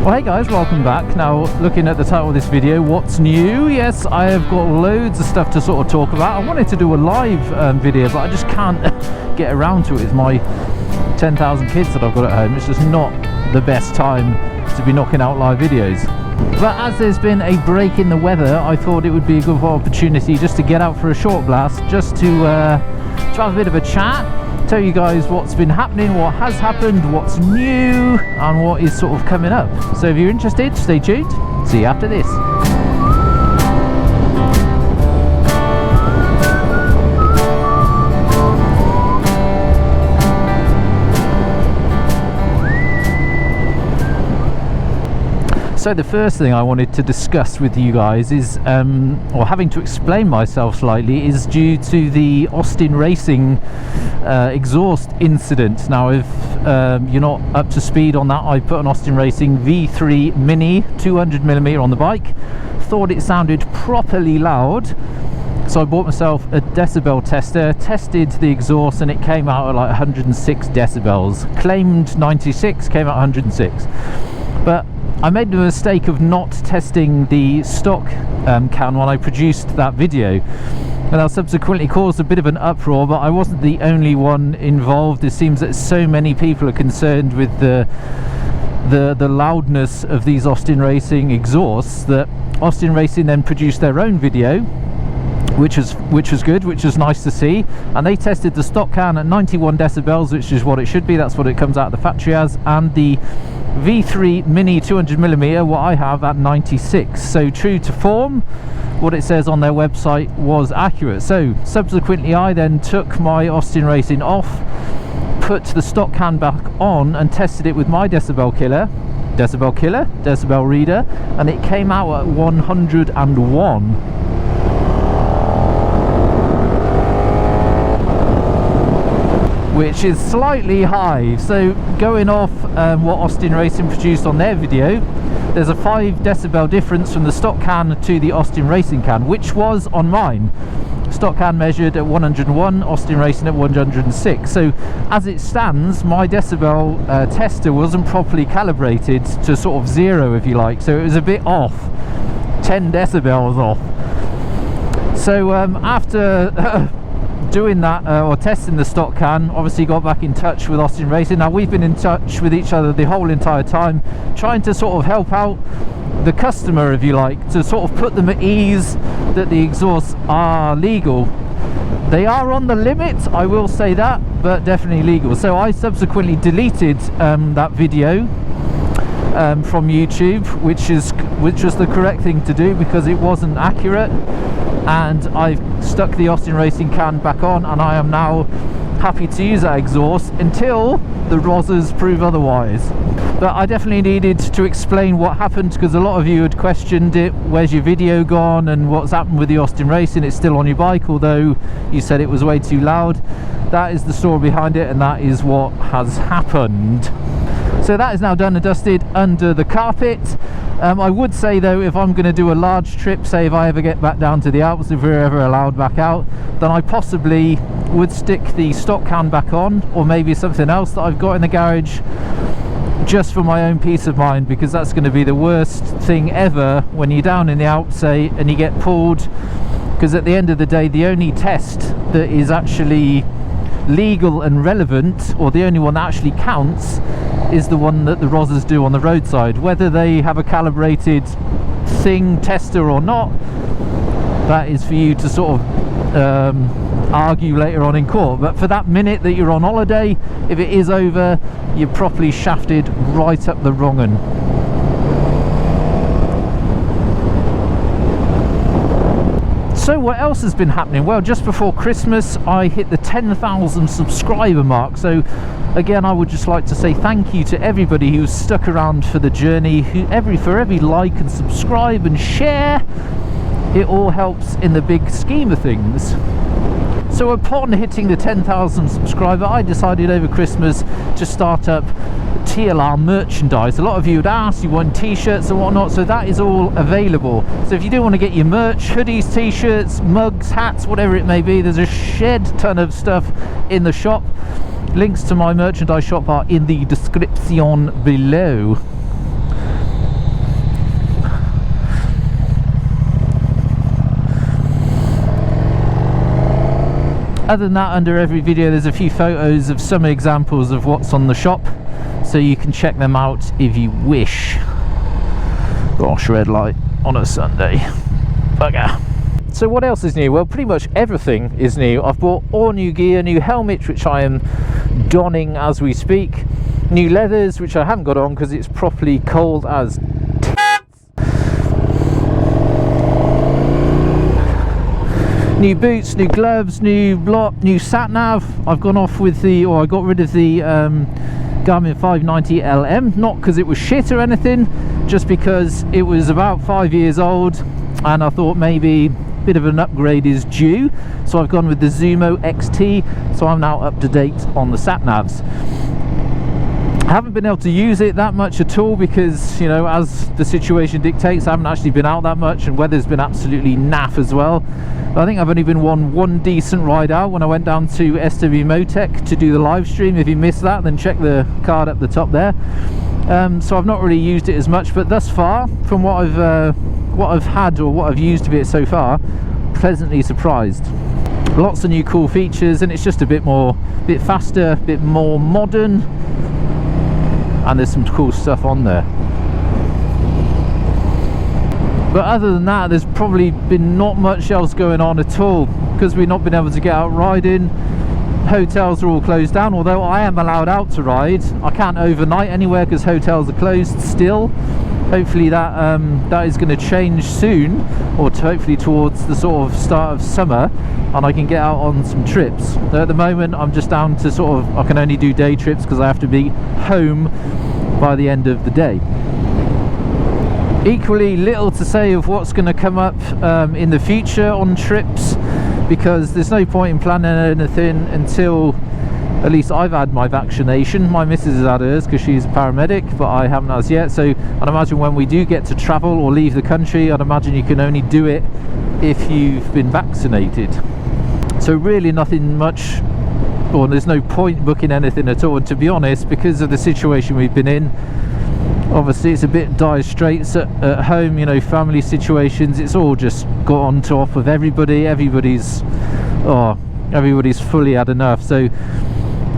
Well, hey guys, welcome back. Now, looking at the title of this video, what's new? Yes, I have got loads of stuff to sort of talk about. I wanted to do a live video, but I just can't get around to it with my 10,000 kids that I've got at home. It's just not the best time to be knocking out live videos. But as there's been a break in the weather, I thought it would be a good opportunity just to get out for a short blast, just to have a bit of a chat, tell you guys what's been happening, what has happened, what's new, and what is sort of coming up. So if you're interested, stay tuned. See you after this. So the first thing I wanted to discuss with you guys is, or having to explain myself slightly, is due to the Austin Racing exhaust incident. Now, if you're not up to speed on that, I put an Austin Racing V3 Mini 200mm on the bike. Thought it sounded properly loud, so I bought myself a decibel tester, tested the exhaust, and it came out at like 106 decibels. Claimed 96, came out 106. But I made the mistake of not testing the stock can when I produced that video, and that subsequently caused a bit of an uproar, but I wasn't the only one involved. It seems that so many people are concerned with the loudness of these Austin Racing exhausts that Austin Racing then produced their own video, which was good, which was nice to see, and they tested the stock can at 91 decibels, which is what it should be. That's what it comes out of the factory as, and the V3 Mini 200mm, what I have, at 96. So true to form, what it says on their website was accurate. So subsequently I then took my Austin Racing off, put the stock can back on, and tested it with my decibel reader, and it came out at 101. Which is slightly high. So going off what Austin Racing produced on their video, there's a 5 decibel difference from the stock can to the Austin Racing can, which was on mine. Stock can measured at 101, Austin Racing at 106. So as it stands, my decibel tester wasn't properly calibrated to sort of 0, if you like, so it was a bit off, 10 decibels off. So after doing that, or testing the stock can, obviously got back in touch with Austin Racing. Now, we've been in touch with each other the whole entire time, trying to sort of help out the customer, if you like, to sort of put them at ease that the exhausts are legal. They are on the limit, I will say that, but definitely legal. So I subsequently deleted that video from YouTube, which was the correct thing to do because it wasn't accurate, and I've stuck the Austin Racing can back on, and I am now happy to use that exhaust until the ROSers prove otherwise. But I definitely needed to explain what happened, because a lot of you had questioned it, where's your video gone and what's happened with the Austin Racing. It's still on your bike, although you said it was way too loud. That is the story behind it, and that is what has happened. So that is now done and dusted under the carpet. I would say though, if I'm going to do a large trip, say if I ever get back down to the Alps, if we're ever allowed back out, then I possibly would stick the stock can back on, or maybe something else that I've got in the garage, just for my own peace of mind, because that's going to be the worst thing ever when you're down in the Alps, say, and you get pulled, because at the end of the day, the only test that is actually legal and relevant, or the only one that actually counts, is the one that the ROSers do on the roadside. Whether they have a calibrated thing, tester, or not, that is for you to sort of argue later on in court. But for that minute that you're on holiday, if it is over, you're properly shafted right up the wrong un. So what else has been happening? Well, just before Christmas I hit the 10,000 subscriber mark. So again, I would just like to say thank you to everybody who's stuck around for the journey, for every like and subscribe and share. It all helps in the big scheme of things. So upon hitting the 10,000 subscriber, I decided over Christmas to start up TLR merchandise. A lot of you had asked, you want t-shirts and whatnot, so that is all available. So if you do want to get your merch, hoodies, t-shirts, mugs, hats, whatever it may be, there's a shed ton of stuff in the shop. Links to my merchandise shop are in the description below. Other than that, under every video there's a few photos of some examples of what's on the shop, so you can check them out if you wish. Gosh, red light on a Sunday. Bugger. So what else is new? Well, pretty much everything is new. I've bought all new gear, new helmet, which I am donning as we speak, new leathers, which I haven't got on because it's properly cold as new boots, new gloves, new block, new sat nav. I've gone off with the, or I got rid of the Garmin 590 LM, not because it was shit or anything, just because it was about 5 years old and I thought maybe a bit of an upgrade is due. So I've gone with the Zumo XT, so I'm now up to date on the sat navs. I haven't been able to use it that much at all because, you know, as the situation dictates, I haven't actually been out that much, and weather's been absolutely naff as well. But I think I've only been on one decent ride out when I went down to SW Motec to do the live stream. If you missed that, then check the card up the top there. So I've not really used it as much, but thus far, from what I've had or what I've used of it so far, pleasantly surprised. Lots of new cool features, and it's just a bit faster, a bit more modern. And there's some cool stuff on there. But other than that, there's probably been not much else going on at all, because we've not been able to get out riding. Hotels are all closed down, although I am allowed out to ride. I can't overnight anywhere because hotels are closed still. Hopefully that is going to change soon, or hopefully towards the sort of start of summer, and I can get out on some trips. So at the moment I'm just down to sort of, I can only do day trips because I have to be home by the end of the day. Equally little to say of what's going to come up in the future on trips, because there's no point in planning anything until at least I've had my vaccination. My missus has had hers because she's a paramedic, but I haven't as yet. So I'd imagine when we do get to travel or leave the country, I'd imagine you can only do it if you've been vaccinated. So really nothing much, or there's no point booking anything at all. And to be honest, because of the situation we've been in, obviously it's a bit dire straits at home, you know, family situations, it's all just got on top of everybody. Everybody's fully had enough. So,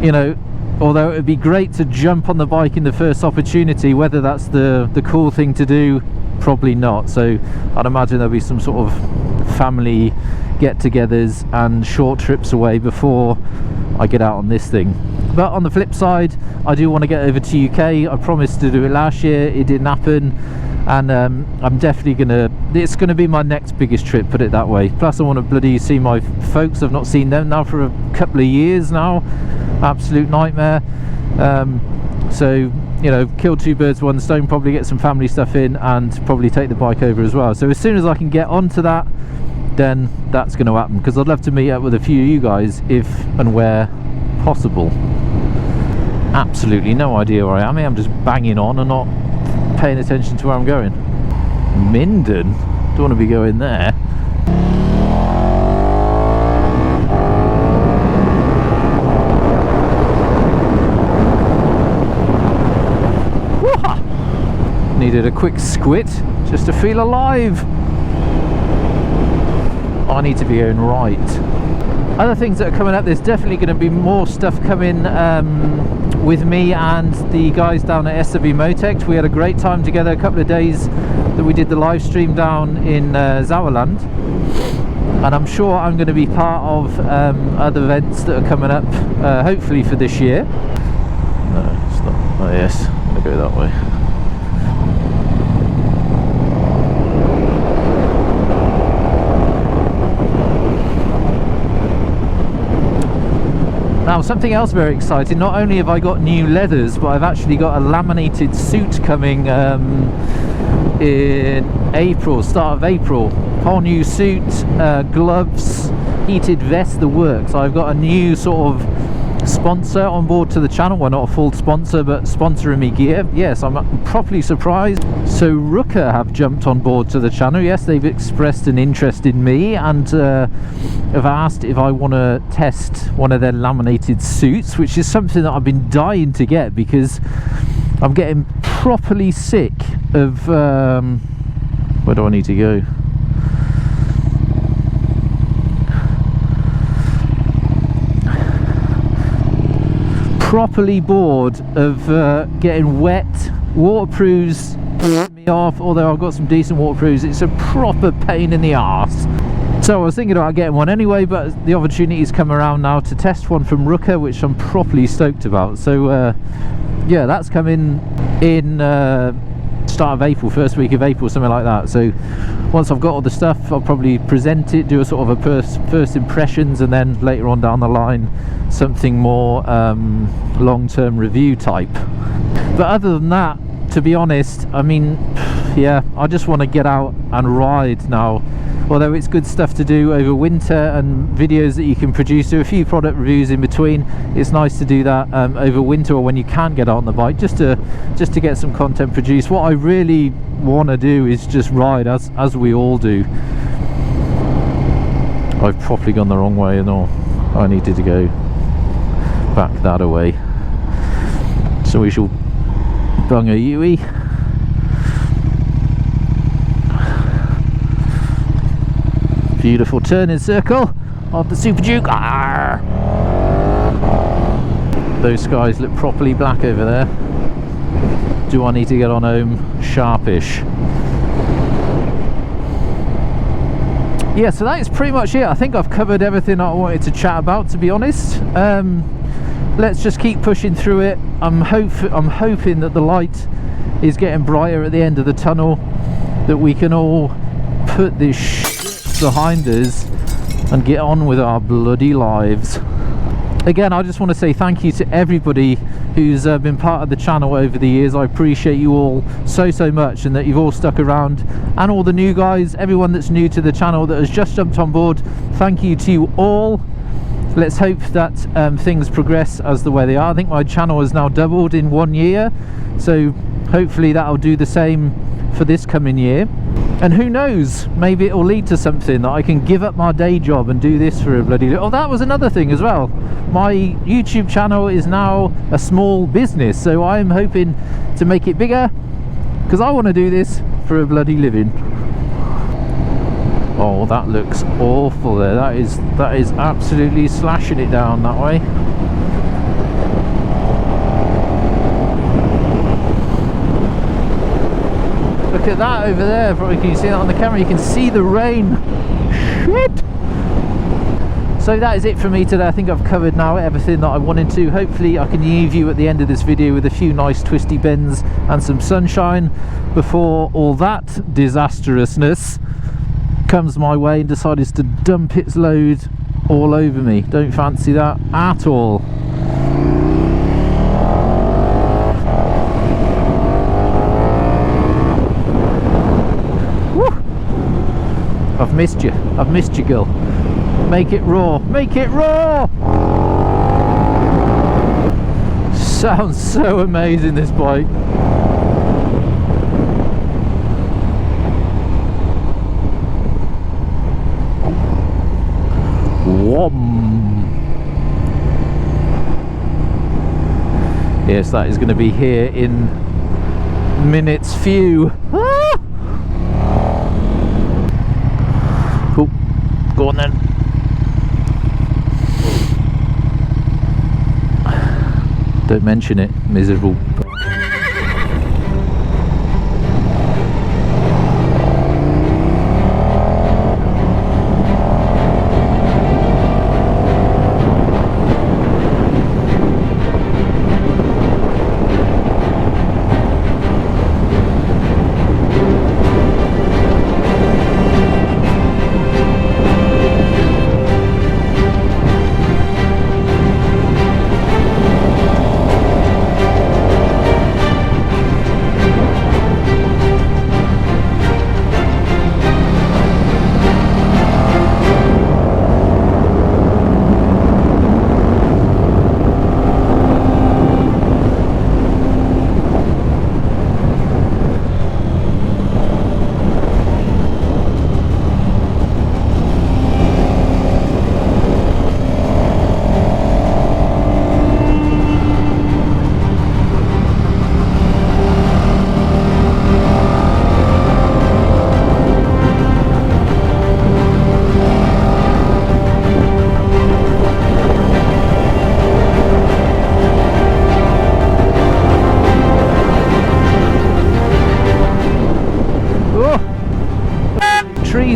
you know, although it would be great to jump on the bike in the first opportunity, whether that's the cool thing to do, probably not. So I'd imagine there'll be some sort of family get-togethers and short trips away before I get out on this thing. But on the flip side, I do want to get over to UK. I promised to do it last year, it didn't happen, and I'm definitely it's gonna be my next biggest trip, put it that way. Plus I want to bloody see my folks. I've not seen them now for a couple of years now. Absolute nightmare. So, you know, kill two birds with one stone, probably get some family stuff in and probably take the bike over as well. So as soon as I can get onto that, then that's going to happen, because I'd love to meet up with a few of you guys if and where possible. Absolutely no idea where I am. I'm just banging on and not paying attention to where I'm going. Minden? Don't want to be going there. Needed a quick squit just to feel alive. I need to be going right. Other things that are coming up, there's definitely going to be more stuff coming with me and the guys down at SW Motec. We had a great time together, a couple of days that we did the live stream down in Sauerland, and I'm sure I'm going to be part of other events that are coming up, hopefully for this year. No, it's not. Oh yes, I'm going to go that way. Now, something else very exciting, not only have I got new leathers, but I've actually got a laminated suit coming in April, start of April. Whole new suit, gloves, heated vest, the works. I've got a new sort of sponsor on board to the channel. Well, not a full sponsor, but sponsoring me gear. Yes, I'm properly surprised. So Rooker have jumped on board to the channel. Yes, they've expressed an interest in me and have asked if I want to test one of their laminated suits, which is something that I've been dying to get, because I'm getting properly sick of where do I need to go? properly bored of getting wet. Waterproofs me off, although I've got some decent waterproofs. It's a proper pain in the arse. So I was thinking about getting one anyway, but the opportunity's come around now to test one from Rucker, which I'm properly stoked about. So yeah, that's coming in start of April, first week of April, something like that. So once I've got all the stuff, I'll probably present it, do a sort of a first impressions, and then later on down the line something more long-term review type. But other than that, to be honest, I mean, yeah, I just want to get out and ride now. Although it's good stuff to do over winter and videos that you can produce, do a few product reviews in between. It's nice to do that over winter, or when you can't get out on the bike, just to get some content produced. What I really want to do is just ride, as we all do. I've probably gone the wrong way and all. I needed to go back that away. So we shall bung a Yui. Beautiful turning circle of the Super Duke. Arr! Those skies look properly black over there. Do I need to get on home sharpish? Yeah, so that is pretty much it. I think I've covered everything I wanted to chat about, to be honest. Let's just keep pushing through it. I'm hoping that the light is getting brighter at the end of the tunnel, that we can all put this shit behind us and get on with our bloody lives. Again, I just want to say thank you to everybody who's been part of the channel over the years. I appreciate you all so much, and that you've all stuck around, and all the new guys, everyone that's new to the channel that has just jumped on board. Thank you to you all. Let's hope that things progress as the way they are. I think my channel has now doubled in 1 year, so hopefully that'll do the same for this coming year. And who knows, maybe it will lead to something that I can give up my day job and do this for a bloody... Oh, that was another thing as well. My YouTube channel is now a small business, so I'm hoping to make it bigger, because I want to do this for a bloody living. Oh, that looks awful there. That is absolutely slashing it down that way. Look at that over there. Probably can you see that on the camera? You can see the rain. Shit. So that is it for me today. I think I've covered now everything that I wanted to. Hopefully I can leave you at the end of this video with a few nice twisty bends and some sunshine before all that disastrousness comes my way and decides to dump its load all over me. Don't fancy that at all. I've missed you, girl. Make it raw, make it raw! Sounds so amazing, this bike. Whom. Yes, that is going to be here in minutes few. Ah! Cool. Go on then. Don't mention it, miserable.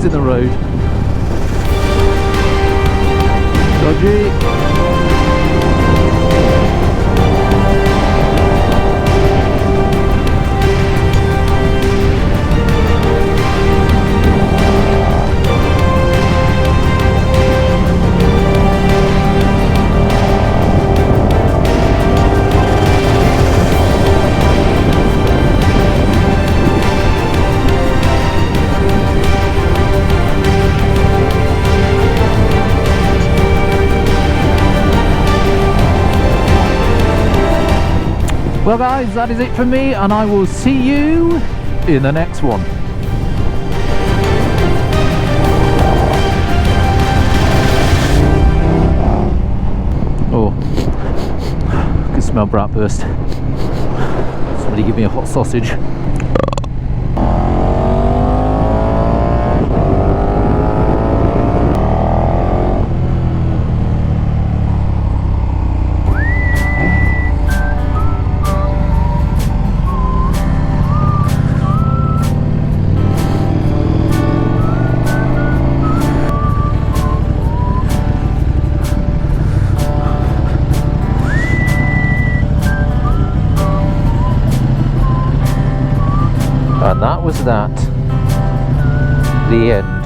trees in the road. Dodgy. Well guys, that is it from me, and I will see you in the next one. Oh, I can smell bratwurst. Somebody give me a hot sausage. And that was that. The end.